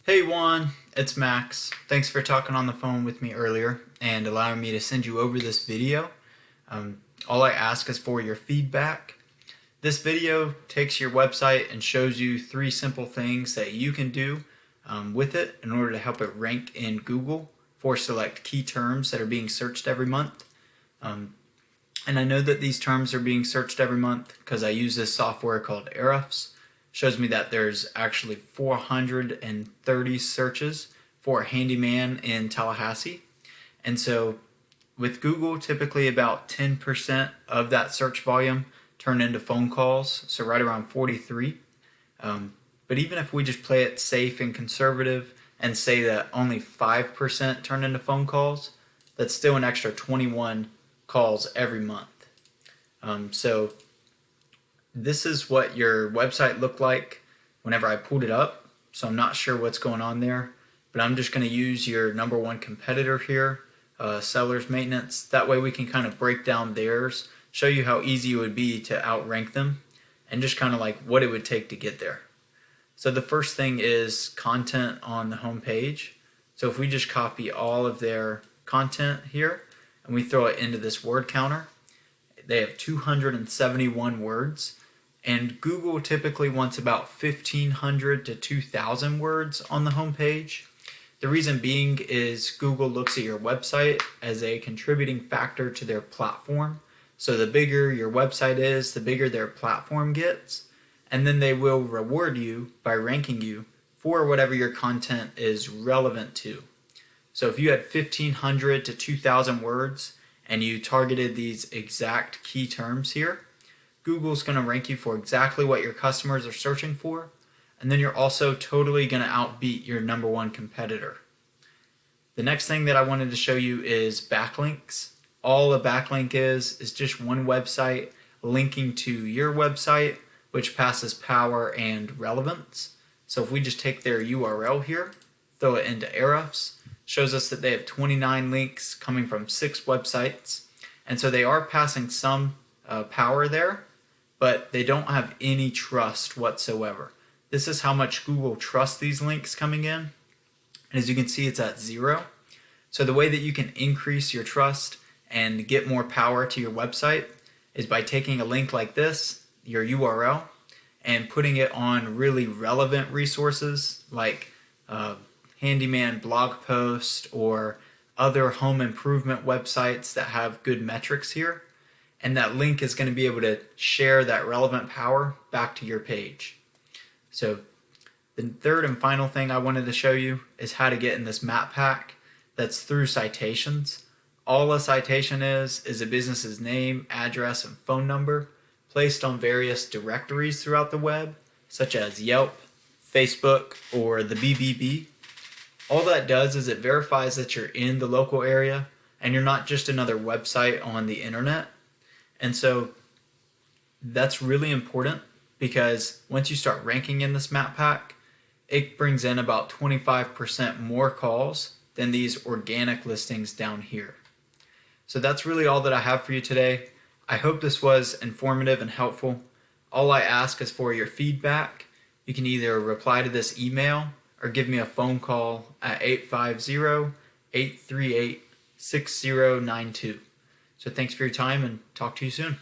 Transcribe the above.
Hey Juan, it's Max. Thanks for talking on the phone with me earlier and allowing me to send you over this video. All I ask is for your feedback. This video takes your website and shows you 3 simple things that you can do with it in order to help it rank in Google for select key terms that are being searched every month. And I know that these terms are being searched every month because I use this software called Ahrefs. Shows me that there's actually 430 searches for a handyman in Tallahassee. And so with Google, typically about 10% of that search volume turn into phone calls, so right around 43. But even if we just play it safe and conservative and say that only 5% turn into phone calls, that's still an extra 21 calls every month. So this is what your website looked like whenever I pulled it up. So I'm not sure what's going on there, but I'm just going to use your number 1 competitor here, Seller's Maintenance. That way we can kind of break down theirs, show you how easy it would be to outrank them, and just kind of like what it would take to get there. So the first thing is content on the home page. So if we just copy all of their content here and we throw it into this word counter, they have 271 words. And Google typically wants about 1,500 to 2,000 words on the home page. The reason being is Google looks at your website as a contributing factor to their platform. So the bigger your website is, the bigger their platform gets. And then they will reward you by ranking you for whatever your content is relevant to. So if you had 1,500 to 2,000 words and you targeted these exact key terms here, Google's going to rank you for exactly what your customers are searching for, and then you're also totally going to outbeat your number 1 competitor. The next thing that I wanted to show you is backlinks. All a backlink is just one website linking to your website, which passes power and relevance. So if we just take their URL here, throw it into Ahrefs, shows us that they have 29 links coming from 6 websites, and so they are passing some power there, but they don't have any trust whatsoever. This is how much Google trusts these links coming in. And as you can see, it's at 0. So the way that you can increase your trust and get more power to your website is by taking a link like this, your URL, and putting it on really relevant resources like handyman blog post or other home improvement websites that have good metrics here. And that link is going to be able to share that relevant power back to your page. So the third and final thing I wanted to show you is how to get in this map pack that's through citations. All a citation is a business's name, address, and phone number placed on various directories throughout the web, such as Yelp, Facebook, or the BBB. All that does is it verifies that you're in the local area and you're not just another website on the internet. And so that's really important because once you start ranking in this map pack, it brings in about 25% more calls than these organic listings down here. So that's really all that I have for you today. I hope this was informative and helpful. All I ask is for your feedback. You can either reply to this email or give me a phone call at 850-838-6092. So thanks for your time and talk to you soon.